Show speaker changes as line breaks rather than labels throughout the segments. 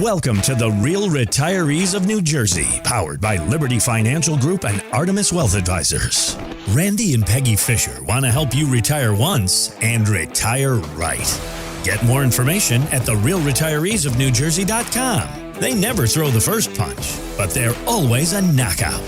Welcome to the Real Retirees of New Jersey, powered by Liberty Financial Group and Artemis Wealth Advisors. Randy and Peggy Fisher want to help you retire once and retire right. Get more information at therealretireesofnewjersey.com. They never throw the first punch, but they're always a knockout.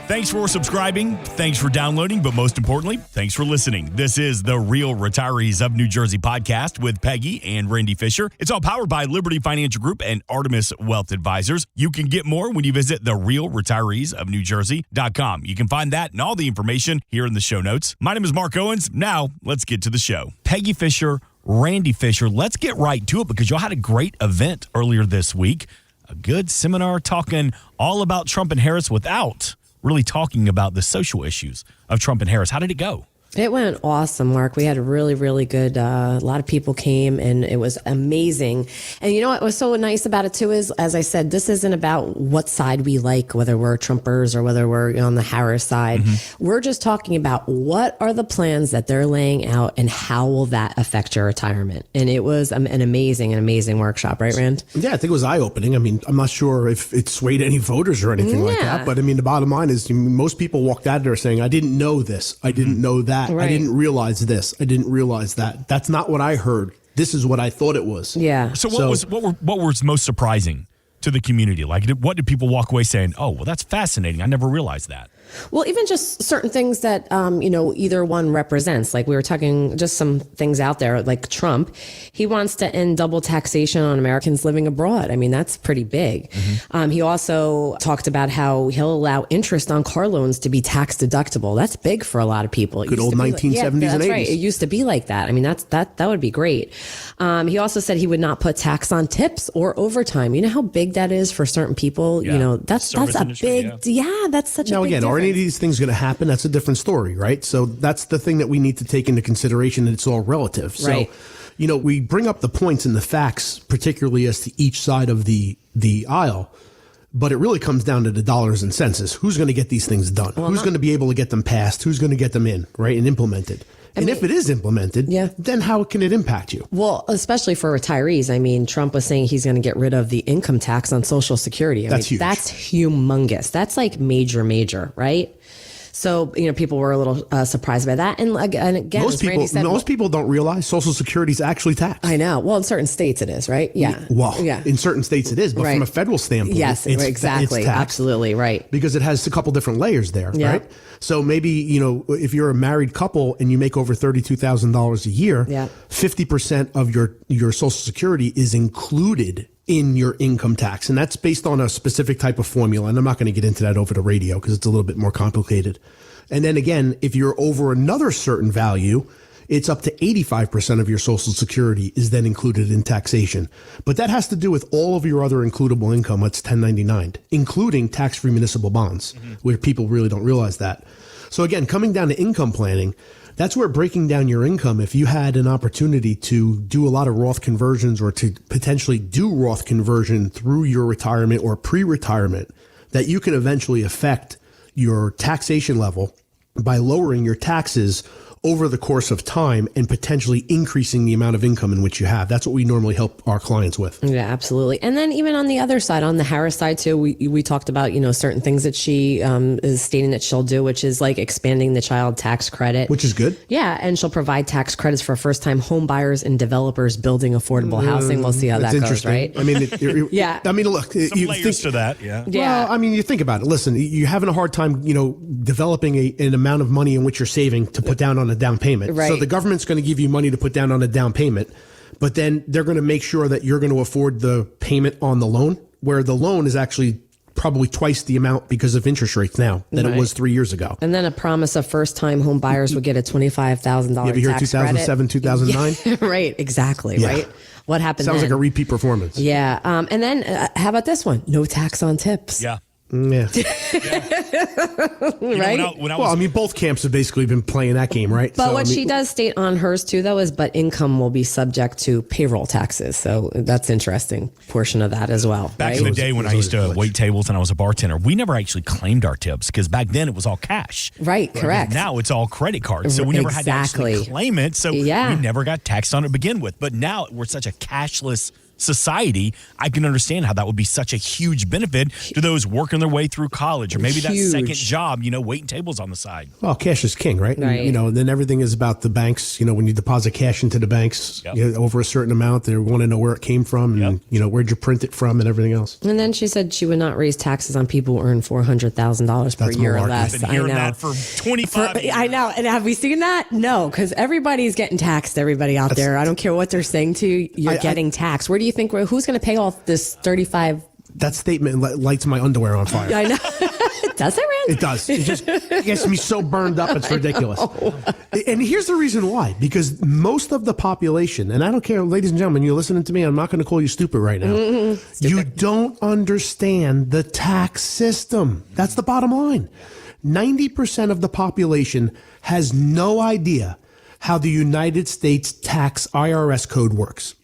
Thanks for subscribing. Thanks for downloading. But most importantly, thanks for listening. This is the Real Retirees of New Jersey podcast with Peggy and Randy Fisher. It's all powered by Liberty Financial Group and Artemis Wealth Advisors. You can get more when you visit therealretireesofnewjersey.com. You can find that and all the information here in the show notes. My name is Mark Owens. Now, let's get to the show. Peggy Fisher, Randy Fisher, let's get right to it because y'all had a great event earlier this week. A good seminar talking all about Trump and Harris without really talking about the social issues of Trump and Harris. How did it go?
It went awesome, Mark. We had a really, really good, a lot of people came and it was amazing. And you know what was so nice about it too is, as I said, this isn't about what side we like, whether we're Trumpers or whether we're on the Harris side. Mm-hmm. We're just talking about what are the plans that they're laying out and how will that affect your retirement. And it was an amazing workshop, right, Rand?
Yeah, I think it was eye-opening. I mean, I'm not sure if it swayed any voters or anything like that. But I mean, the bottom line is most people walked out of there saying, I didn't know this. I didn't know that. Right. I didn't realize this. I didn't realize that. That's not what I heard. This is what I thought it was.
Yeah.
So what was most surprising to the community? Like, what did people walk away saying? Oh, well, that's fascinating. I never realized that.
Well, even just certain things that, either one represents, like we were talking just some things out there, like Trump, he wants to end double taxation on Americans living abroad. I mean, that's pretty big. Mm-hmm. He also talked about how he'll allow interest on car loans to be tax deductible. That's big for a lot of people.
Good old 1970s and 80s.
Right. It used to be like that. I mean, that would be great. He also said he would not put tax on tips or overtime. You know how big that is for certain people?
Yeah.
You know, that's a big, that's such a big difference.
Are any of these things going to happen? That's a different story, right? So that's the thing that we need to take into consideration, and it's all relative.
Right.
So, we bring up the points and the facts, particularly as to each side of the aisle, but it really comes down to the dollars and cents. Who's going to get these things done? Who's going to be able to get them passed? Who's going to get them in, right, and implemented? And if it is implemented, then how can it impact you?
Well, especially for retirees. I mean, Trump was saying he's going to get rid of the income tax on Social Security.
That's huge.
That's humongous. That's like major, right? So, people were a little surprised by that. And again,
most people don't realize Social Security is actually taxed.
I know. Well, in certain states it is, right? Yeah.
In certain states it is, but from a federal standpoint,
yes, exactly.
It's taxed.
Absolutely. Right.
Because it has a couple different layers there, right? So maybe, if you're a married couple and you make over $32,000 a year, 50% of your Social Security is included in your income tax. And that's based on a specific type of formula. And I'm not going to get into that over the radio because it's a little bit more complicated. And then again, if you're over another certain value, it's up to 85% of your Social Security is then included in taxation. But that has to do with all of your other includable income. That's 1099, including tax-free municipal bonds, where people really don't realize that. So again, coming down to income planning, that's where breaking down your income, if you had an opportunity to do a lot of Roth conversions or to potentially do Roth conversion through your retirement or pre-retirement, that you can eventually affect your taxation level by lowering your taxes over the course of time and potentially increasing the amount of income in which you have. That's what we normally help our clients with.
Yeah, absolutely. And then even on the other side, on the Harris side too, we talked about, certain things that she is stating that she'll do, which is like expanding the child tax credit.
Which is good.
Yeah. And she'll provide tax credits for first-time home buyers and developers building affordable housing. We'll see how that goes, right?
I mean,
yeah.
I mean, look.
Some layers to that, yeah.
Well, I mean, you think about it. Listen, you're having a hard time, developing an amount of money in which you're saving to put down on a down payment.
Right.
So the government's going to give you money to put down on a down payment, but then they're going to make sure that you're going to afford the payment on the loan, where the loan is actually probably twice the amount because of interest rates now than it was 3 years ago.
And then a promise of first-time home buyers would get a $25,000 tax
credit. 2007, 2009?
Yeah, right, exactly, right? What happened
Sounds
then?
like a repeat performance.
Yeah. And then how about this one? No tax on tips.
Yeah.
Yeah.
Right?
I mean, both camps have basically been playing that game, right?
But what she does state on hers too, though, is but income will be subject to payroll taxes. So that's interesting portion of that as well.
Back in the day when I used to wait tables and I was a bartender, we never actually claimed our tips because back then it was all cash.
Right, correct.
Now it's all credit cards. So we never had to actually claim it. So we never got taxed on it to begin with. But now we're such a cashless society, I can understand how that would be such a huge benefit to those working their way through college or maybe that second job, waiting tables on the side.
Well, cash is king, right? And, then everything is about the banks. When you deposit cash into the banks over a certain amount, they want to know where it came from and, where'd you print it from and everything else.
And then she said she would not raise taxes on people who earn $400,000 per year or less.
I've been hearing that for 25 years.
I know. And have we seen that? No, because everybody's getting taxed, everybody out there. I don't care what they're saying to you. You're getting taxed. Where do you think, who's going to pay off this 35? That
statement lights my underwear on fire.
I know. Does it, Randy?
It does. It just gets me so burned up, it's ridiculous. And here's the reason why. Because most of the population, and I don't care, ladies and gentlemen, you're listening to me, I'm not going to call you stupid right now. You don't understand the tax system. That's the bottom line. 90% of the population has no idea how the United States tax IRS code works.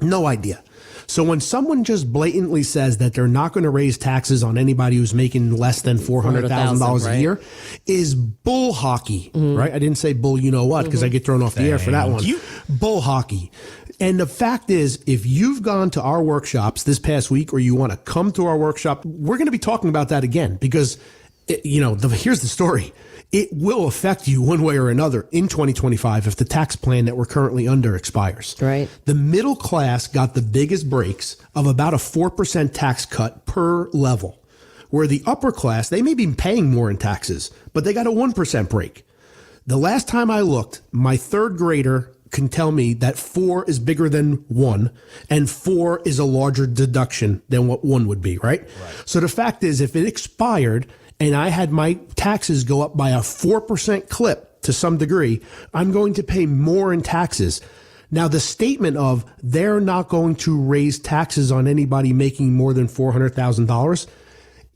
No idea. So when someone just blatantly says that they're not going to raise taxes on anybody who's making less than $400,000 a year is bull hockey, right? I didn't say bull you know what because I get thrown off the air for that one. Bull hockey. And the fact is, if you've gone to our workshops this past week or you want to come to our workshop, we're going to be talking about that again because, here's the story. It will affect you one way or another in 2025 if the tax plan that we're currently under expires.
Right.
The middle class got the biggest breaks of about a 4% tax cut per level, where the upper class, they may be paying more in taxes, but they got a 1% break. The last time I looked, my third grader can tell me that 4 is bigger than 1 and 4 is a larger deduction than what 1 would be, right? So the fact is, if it expired and I had my taxes go up by a 4% clip to some degree, I'm going to pay more in taxes. Now, the statement of they're not going to raise taxes on anybody making more than $400,000,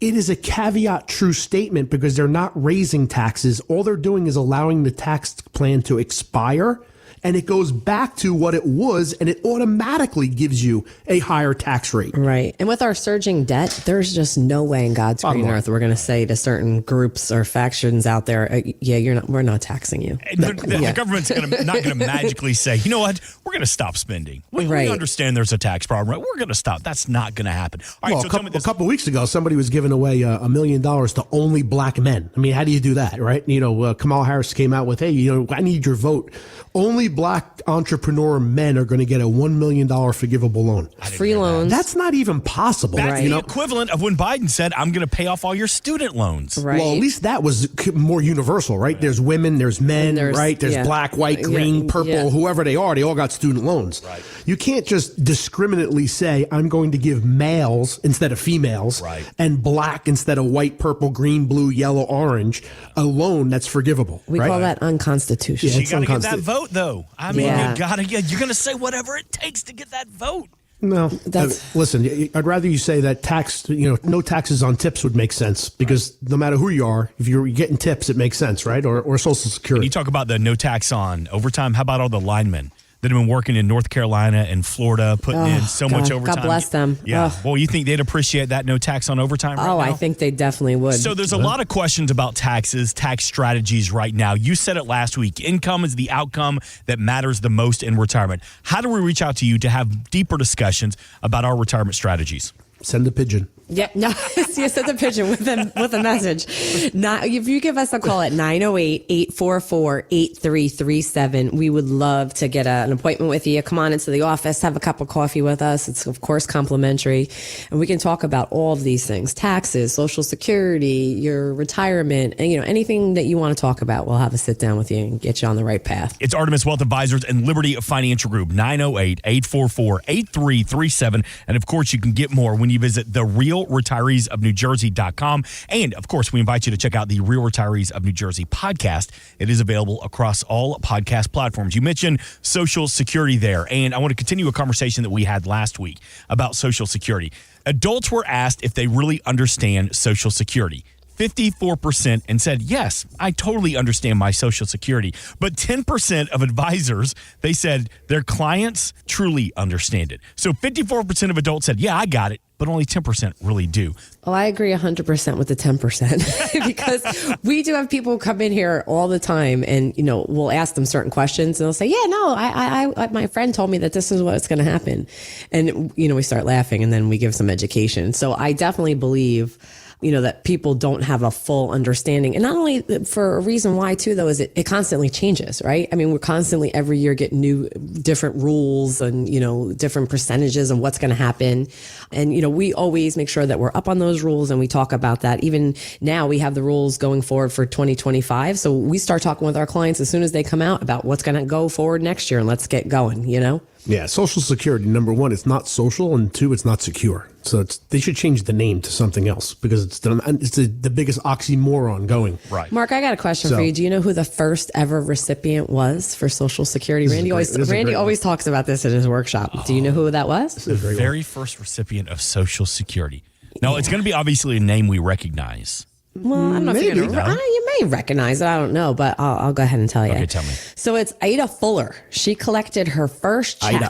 it is a caveat true statement because they're not raising taxes. All they're doing is allowing the tax plan to expire. And it goes back to what it was, and it automatically gives you a higher tax rate.
Right. And with our surging debt, there's just no way in God's green earth we're going to say to certain groups or factions out there, we're not taxing you.
The government's not going to magically say, you know what, we're going to stop spending. We understand there's a tax problem, right? We're going to stop. That's not going to happen. All right,
well, a couple of weeks ago, somebody was giving away $1 million to only black men. I mean, how do you do that, right? Kamala Harris came out with, hey, I need your vote. Only black entrepreneur men are going to get a $1 million forgivable loan.
Free loans.
That's not even possible.
That's the equivalent of when Biden said, I'm going to pay off all your student loans.
Right.
Well, at least that was more universal, right? There's women, there's men, right? There's black, white, green, purple, whoever they are. They all got student loans. Right. You can't just discriminately say, I'm going to give males instead of females and black instead of white, purple, green, blue, yellow, orange a loan that's forgivable.
We call that unconstitutional.
You got to get that vote, though. I mean, you're going to say whatever it takes to get that vote.
No, listen, I'd rather you say that no taxes on tips would make sense because no matter who you are, if you're getting tips, it makes sense, right? Or Social Security.
And you talk about the no tax on overtime. How about all the linemen that have been working in North Carolina and Florida, putting in so much overtime?
God bless them.
Yeah. Well, you think they'd appreciate that no tax on overtime right now?
I think they definitely would.
So there's a lot of questions about taxes, tax strategies right now. You said it last week. Income is the outcome that matters the most in retirement. How do we reach out to you to have deeper discussions about our retirement strategies?
Send a pigeon.
Yeah, no, you send a pigeon with a message. If you give us a call at 908-844-8337, we would love to get an appointment with you. Come on into the office, have a cup of coffee with us. It's, of course, complimentary. And we can talk about all of these things, taxes, Social Security, your retirement, and anything that you want to talk about. We'll have a sit down with you and get you on the right path.
It's Artemis Wealth Advisors and Liberty Financial Group, 908-844-8337. And, of course, you can get more when you visit realretireesofnewjersey.com. And, of course, we invite you to check out the Real Retirees of New Jersey podcast. It is available across all podcast platforms. You mentioned Social Security there, and I want to continue a conversation that we had last week about Social Security. Adults were asked if they really understand Social Security. 54% and said, yes, I totally understand my Social Security. But 10% of advisors, they said their clients truly understand it. So 54% of adults said, yeah, I got it. But only 10% really do.
Oh, I agree 100% with the 10% because we do have people come in here all the time and, we'll ask them certain questions and they'll say, yeah, no, I my friend told me that this is what's going to happen. And, we start laughing and then we give some education. So I definitely believe that people don't have a full understanding. And not only for a reason why too, though, is it constantly changes, right? I mean, we're constantly every year getting new, different rules and, different percentages of what's going to happen. And, we always make sure that we're up on those rules and we talk about that. Even now we have the rules going forward for 2025. So we start talking with our clients as soon as they come out about what's going to go forward next year and let's get going,
Yeah, Social Security, number one, it's not social, and two, it's not secure. So they should change the name to something else because it's the biggest oxymoron going.
Right.
Mark, I got a question for you. Do you know who the first ever recipient was for Social Security? Randy always talks about this in his workshop. Do you know who that was?
The very first recipient of Social Security. Now, it's going to be obviously a name we recognize.
Well, I don't know if you're going to. You may recognize it. I don't know, but I'll go ahead and tell you.
Okay, tell me.
So it's Ida Fuller. She collected her first check.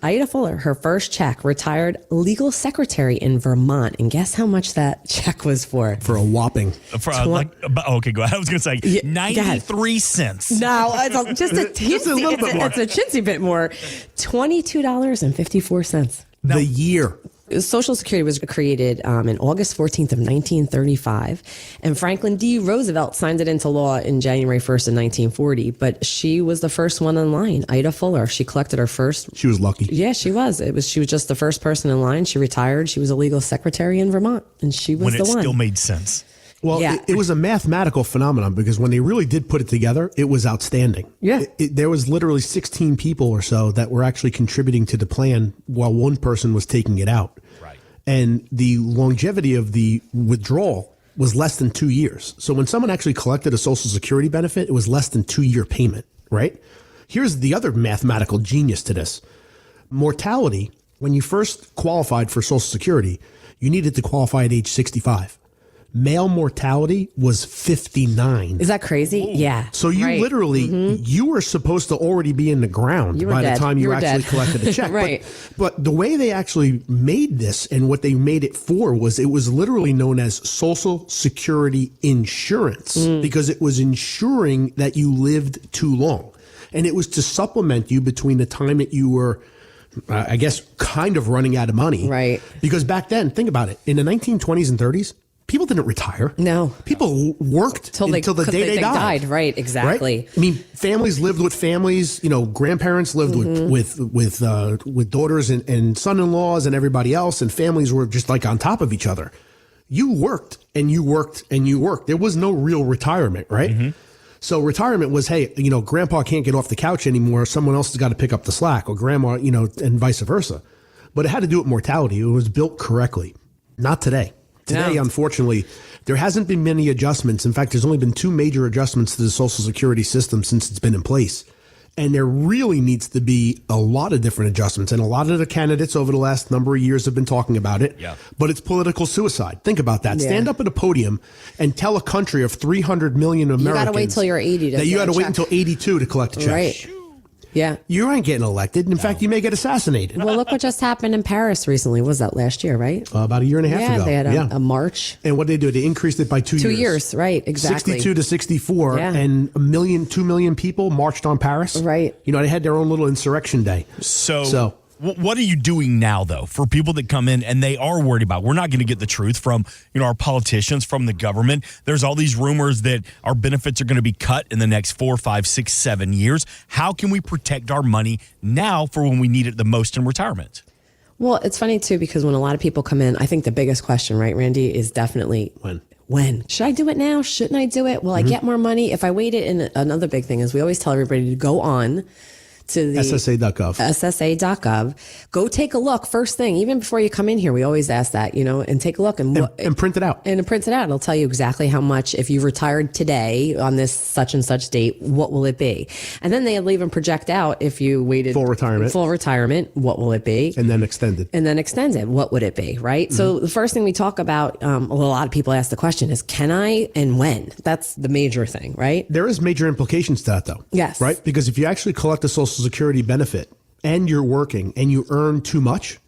Ida Fuller, her first check, retired legal secretary in Vermont. And guess how much that check was for?
For a whopping.
Okay, go ahead. I was going to say 93 cents.
No, it's just a little bit more. It's a chintzy bit more. $22.54.
The year.
Social Security was created in August 14th of 1935, and Franklin D. Roosevelt signed it into law in January 1st of 1940, but she was the first one in line, Ida Fuller. She collected her first.
She was lucky.
Yeah, she was. She was just the first person in line. She retired. She was a legal secretary in Vermont, and she was the one.
When it still made sense.
Well, yeah. it was a mathematical phenomenon because when they really did put it together, it was outstanding.
Yeah.
There was literally 16 people or so that were actually contributing to the plan while one person was taking it out.
Right.
And the longevity of the withdrawal was less than 2 years. So when someone actually collected a Social Security benefit, it was less than 2-year payment, right? Here's the other mathematical genius to this. Mortality, when you first qualified for Social Security, you needed to qualify at age 65. Male mortality was 59.
Is that crazy? Ooh. Yeah.
So you literally, you were supposed to already be in the ground by the time you actually collected a check.
Right.
But the way they actually made this and what they made it for was it was literally known as Social Security insurance because it was ensuring that you lived too long. And it was to supplement you between the time that you were I guess, kind of running out of money.
Right.
Because back then, think about it, in the 1920s and 30s, people didn't retire.
No.
People worked until the day they died.
Right, exactly.
Right? I mean, families lived with families, grandparents lived with daughters and son-in-laws and everybody else, and families were just like on top of each other. You worked and you worked and you worked. There was no real retirement, right? Mm-hmm. So retirement was, hey, grandpa can't get off the couch anymore. Someone else has got to pick up the slack, or grandma, and vice versa. But it had to do with mortality. It was built correctly. Not today. Today, unfortunately, there hasn't been many adjustments. In fact, there's only been 2 major adjustments to the Social Security system since it's been in place. And there really needs to be a lot of different adjustments. And a lot of the candidates over the last number of years have been talking about it. Yeah. But it's political suicide. Think about that. Yeah. Stand up at a podium and tell a country of 300 million Americans.
You got to wait till you're 80 to
that you got to wait until 82 to collect a check.
Right. Yeah.
You ain't getting elected. In fact, you may get assassinated.
Well, look what just happened in Paris recently. Was that last year, right?
About a year and a half ago.
They had a march.
And what they do, they increased it by 2 years.
2 years, right, exactly.
62 to 64, and 2 million people marched on Paris.
Right.
They had their own little insurrection day.
So what are you doing now, though, for people that come in and they are worried about, we're not going to get the truth from, our politicians, from the government. There's all these rumors that our benefits are going to be cut in the next 4, 5, 6, 7 years. How can we protect our money now for when we need it the most in retirement?
Well, it's funny, too, because when a lot of people come in, I think the biggest question, right, Randy, is definitely when? Should I do it now? Shouldn't I do it? Will I get more money if I waited? And another big thing is we always tell everybody to go on to the SSA.gov. Go take a look. First thing, even before you come in here, we always ask that, and take a look and
print it out.
And print it out. It'll tell you exactly how much, if you retired today on this such and such date, what will it be? And then they'll even project out if you waited full retirement, what will it be?
And then extended.
What would it be? Right. Mm-hmm. So the first thing we talk about, a lot of people ask the question is, can I and when? That's the major thing, right?
There is major implications to that, though.
Yes.
Right? Because if you actually collect a Social Security benefit and you're working and you earn too much,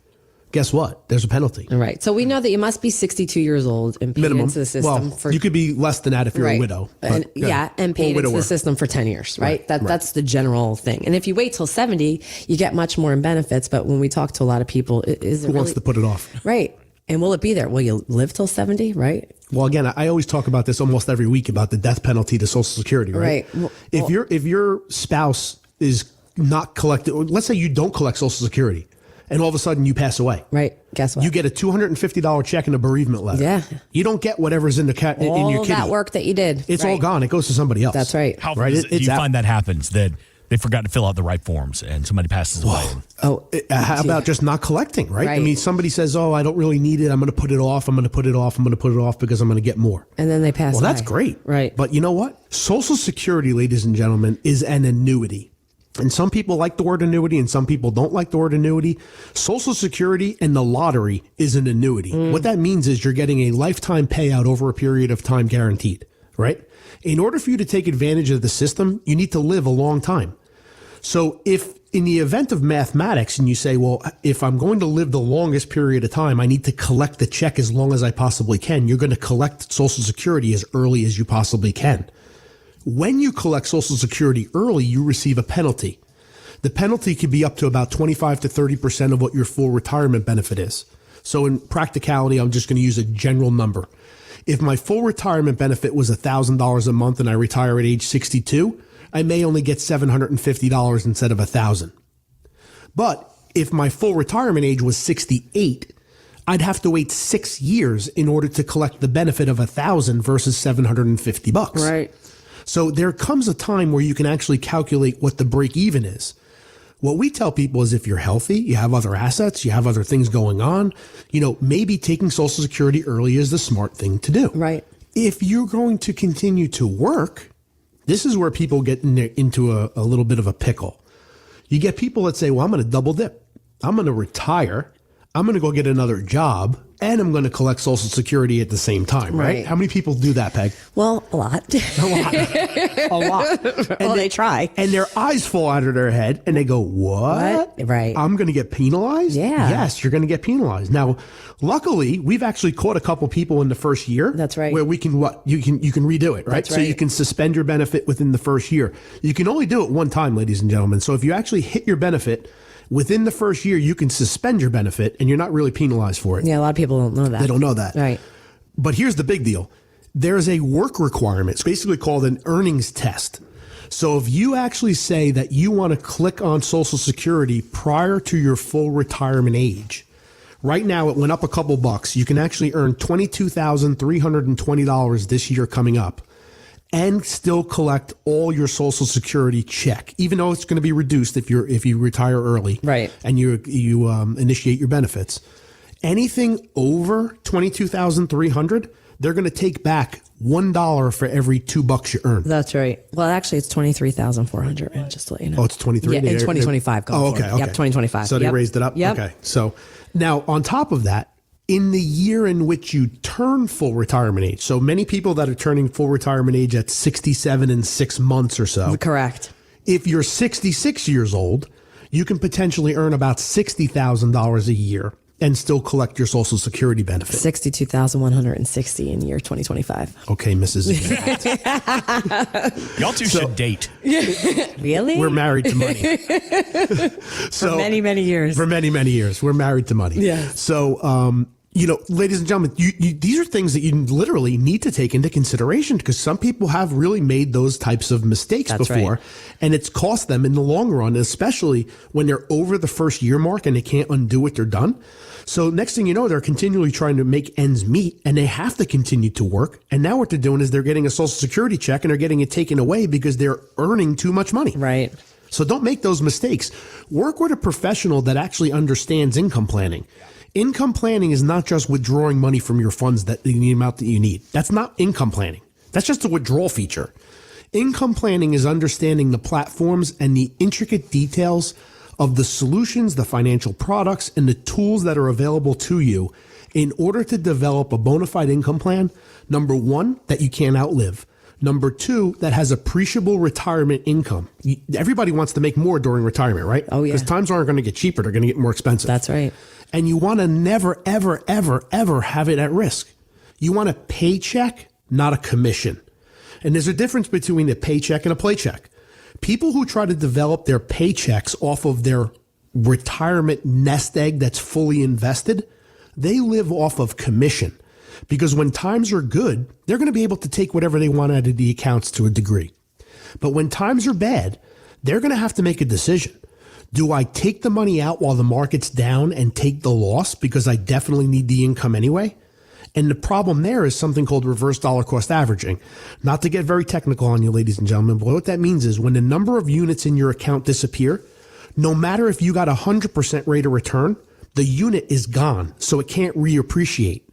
guess what? There's a penalty.
Right. So we know that you must be 62 years old and paid into the system.
Well, you could be less than that if you're a widow.
But, and paid into the system for 10 years, right? That's the general thing. And if you wait till 70, you get much more in benefits. But when we talk to a lot of people,
who wants to put it off?
Right. And will it be there? Will you live till 70, right?
Well, again, I always talk about this almost every week about the death penalty to Social Security, right?
Well,
if your spouse is not collecting, let's say you don't collect Social Security, and all of a sudden you pass away.
Right. Guess what?
You get a $250 check and a bereavement letter.
Yeah.
You don't get whatever's in your kitty.
All that work that you did.
It's all gone. It goes to somebody else.
That's right.
How often do you find that happens, that they forgot to fill out the right forms and somebody passes away?
How about just not collecting, right? I mean, somebody says, I don't really need it. I'm going to put it off. I'm going to put it off because I'm going to get more.
And then they pass away.
Well, that's great.
Right.
But you know what? Social Security, ladies and gentlemen, is an annuity. And some people like the word annuity and some people don't like the word annuity. Social Security and the lottery is an annuity. What that means is you're getting a lifetime payout over a period of time guaranteed, right? In order for you to take advantage of the system, you need to live a long time. So if in the event of mathematics and you say, well, if I'm going to live the longest period of time, I need to collect the check as long as I possibly can. You're going to collect Social Security as early as you possibly can. When you collect Social Security early, you receive a penalty. The penalty could be up to about 25 to 30% of what your full retirement benefit is. So in practicality, I'm just going to use a general number. If my full retirement benefit was $1,000 a month and I retire at age 62, I may only get $750 instead of $1,000. But if my full retirement age was 68, I'd have to wait 6 years in order to collect the benefit of $1,000 versus $750.
Right.
So there comes a time where you can actually calculate what the break even is. What we tell people is if you're healthy, you have other assets, you have other things going on, maybe taking Social Security early is the smart thing to do.
Right.
If you're going to continue to work, this is where people get into a little bit of a pickle. You get people that say, well, I'm going to double dip. I'm going to retire. I'm going to go get another job. And I'm going to collect Social Security at the same time, right? How many people do that, Peg?
Well, a lot.
A lot.
Well, they try.
And their eyes fall out of their head and they go, what?
Right.
I'm going to get penalized?
Yeah.
Yes, you're going to get penalized. Now, luckily, we've actually caught a couple people in the first year.
That's right.
Where we can, you can redo it, right?
That's right.
So you can suspend your benefit within the first year. You can only do it one time, ladies and gentlemen. So if you actually hit your benefit within the first year, you can suspend your benefit and you're not really penalized for it.
Yeah, a lot of people don't know that.
They don't know that.
Right.
But here's the big deal. There's a work requirement. It's basically called an earnings test. So if you actually say that you want to click on Social Security prior to your full retirement age, right now it went up a couple bucks. You can actually earn $22,320 this year coming up and still collect all your Social Security check, even though it's going to be reduced if you retire early,
right?
And you initiate your benefits. Anything over $22,300, they're going to take back $1 for every $2 you earn.
That's right. Well, actually, it's $23,400. Just to let you know.
Oh, it's 23.
Yeah, in 2025.
Okay.
Yep, 2025.
So they raised it up.
Yep.
Okay. So now on top of that, in the year in which you turn full retirement age. So many people that are turning full retirement age at 67 and 6 months or so.
Correct.
If you're 66 years old, you can potentially earn about $60,000 a year and still collect your Social Security benefit.
$62,160 in year 2025.
Okay, Mrs.
Y'all two should date.
Really?
We're married to money.
For many, many years.
For many, many years. We're married to money.
Yeah.
So, ladies and gentlemen, these are things that you literally need to take into consideration because some people have really made those types of mistakes before.
Right.
And it's cost them in the long run, especially when they're over the first year mark and they can't undo what they're done. So next thing you know, they're continually trying to make ends meet and they have to continue to work. And now what they're doing is they're getting a Social Security check and they're getting it taken away because they're earning too much money.
Right.
So don't make those mistakes. Work with a professional that actually understands income planning. Income planning is not just withdrawing money from your funds that the amount that you need. That's not income planning. That's just a withdrawal feature. Income planning is understanding the platforms and the intricate details of the solutions, the financial products, and the tools that are available to you in order to develop a bona fide income plan. Number one, that you can't outlive. Number two, that has appreciable retirement income. Everybody wants to make more during retirement, right?
Oh, yeah.
Because times aren't going to get cheaper. They're going to get more expensive.
That's right.
And you want to never, ever, ever, ever have it at risk. You want a paycheck, not a commission. And there's a difference between a paycheck and a playcheck. People who try to develop their paychecks off of their retirement nest egg that's fully invested, they live off of commission. Because when times are good, they're going to be able to take whatever they want out of the accounts to a degree. But when times are bad, they're going to have to make a decision. Do I take the money out while the market's down and take the loss because I definitely need the income anyway? And the problem there is something called reverse dollar cost averaging. Not to get very technical on you, ladies and gentlemen, but what that means is when the number of units in your account disappear, no matter if you got 100% rate of return, the unit is gone, so it can't reappreciate.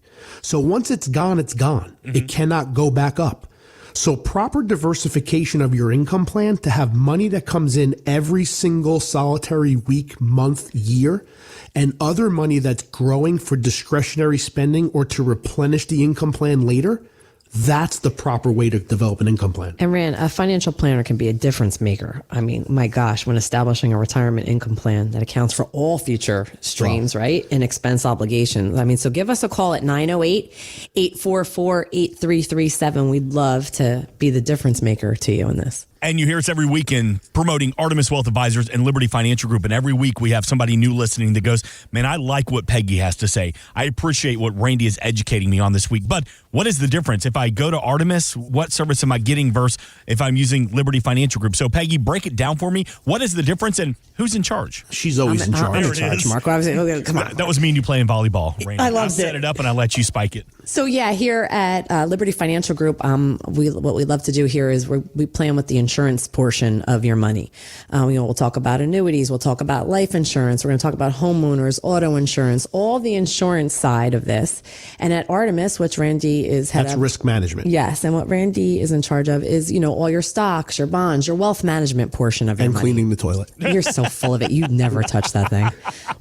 So once it's gone, it's gone. Mm-hmm. It cannot go back up. So proper diversification of your income plan to have money that comes in every single solitary week, month, year, and other money that's growing for discretionary spending or to replenish the income plan later, that's the proper way to develop an income plan.
And Rand, a financial planner can be a difference maker. I mean, my gosh, when establishing a retirement income plan that accounts for all future streams, right? And expense obligations. I mean, so give us a call at 908-844-8337. We'd love to be the difference maker to you in this.
And you hear us every weekend promoting Artemis Wealth Advisors and Liberty Financial Group. And every week we have somebody new listening that goes, man, I like what Peggy has to say. I appreciate what Randy is educating me on this week. But what is the difference? If I go to Artemis, what service am I getting versus if I'm using Liberty Financial Group? So Peggy, break it down for me. What is the difference and who's in charge?
She's always in charge.
I'm in charge, Marco. Come on.
That was me and you playing volleyball, Randy.
I loved
it. Set it up and I let you spike it.
So yeah, here at Liberty Financial Group, what we love to do here is we plan with the insurance portion of your money. We'll talk about annuities. We'll talk about life insurance. We're going to talk about homeowners, auto insurance, all the insurance side of this. And at Artemis, which Randy is head of.
That's risk management.
Yes. And what Randy is in charge of is, all your stocks, your bonds, your wealth management portion of your money.
And cleaning the toilet.
You're so full of it. You never touch that thing.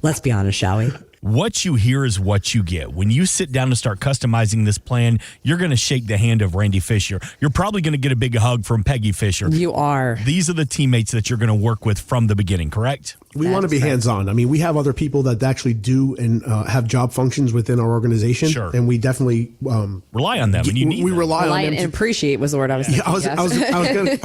Let's be honest, shall we?
What you hear is what you get. When you sit down and start customizing this plan, you're going to shake the hand of Randy Fisher. You're probably going to get a big hug from Peggy Fisher.
You are.
These are the teammates that you're going to work with from the beginning, correct?
We want to be hands-on. I mean, we have other people that actually do and have job functions within our organization.
Sure.
And we definitely
rely on them. And you need
we
them.
rely on them.
And appreciate was the word I was thinking.
I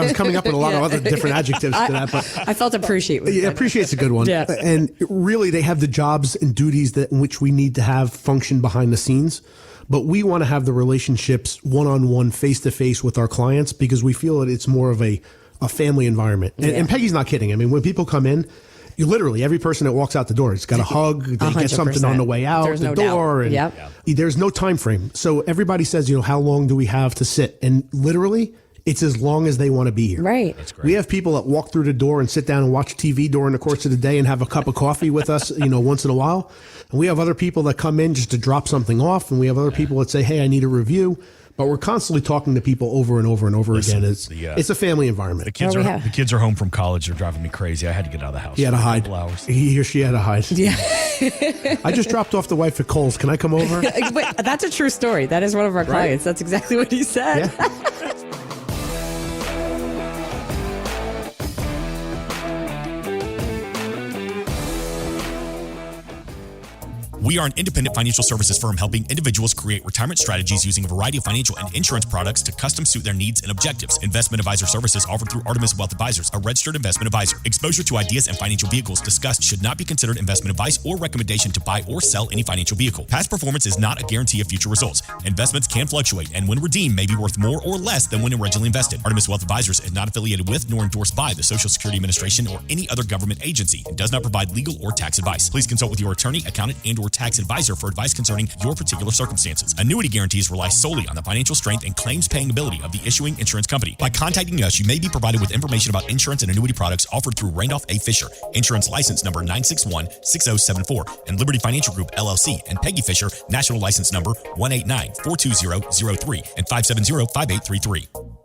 was coming up with a lot of other different adjectives to that. But
I felt appreciate.
Yeah, appreciate's a good one.
Yeah.
And really, they have the jobs and duties that in which we need to have function behind the scenes. But we want to have the relationships one-on-one, face-to-face with our clients because we feel that it's more of a family environment. And Peggy's not kidding. I mean, when people come in, you literally, every person that walks out the door has got a hug, they 100%. Get something on the way out the door. And there's no time frame. So everybody says, how long do we have to sit? And literally, it's as long as they want to be here.
Right.
That's great.
We have people that walk through the door and sit down and watch TV during the course of the day and have a cup of coffee with us, once in a while. And we have other people that come in just to drop something off. And we have other people that say, hey, I need a review. But we're constantly talking to people over and over and over again. It's a family environment.
The kids are home from college. They're driving me crazy. I had to get out of the house.
He had to hide. He or she had to hide.
Yeah.
I just dropped off the wife at Kohl's. Can I come over?
But that's a true story. That is one of our clients. That's exactly what he said.
Yeah.
We are an independent financial services firm helping individuals create retirement strategies using a variety of financial and insurance products to custom suit their needs and objectives. Investment advisor services offered through Artemis Wealth Advisors, a registered investment advisor. Exposure to ideas and financial vehicles discussed should not be considered investment advice or recommendation to buy or sell any financial vehicle. Past performance is not a guarantee of future results. Investments can fluctuate and when redeemed may be worth more or less than when originally invested. Artemis Wealth Advisors is not affiliated with nor endorsed by the Social Security Administration or any other government agency and does not provide legal or tax advice. Please consult with your attorney, accountant, and or tax tax advisor for advice concerning your particular circumstances. Annuity guarantees rely solely on the financial strength and claims-paying ability of the issuing insurance company. By contacting us, you may be provided with information about insurance and annuity products offered through Randolph A. Fisher, insurance license number 9616074, and Liberty Financial Group, LLC, and Peggy Fisher, national license number 189-42003 and 570-5833.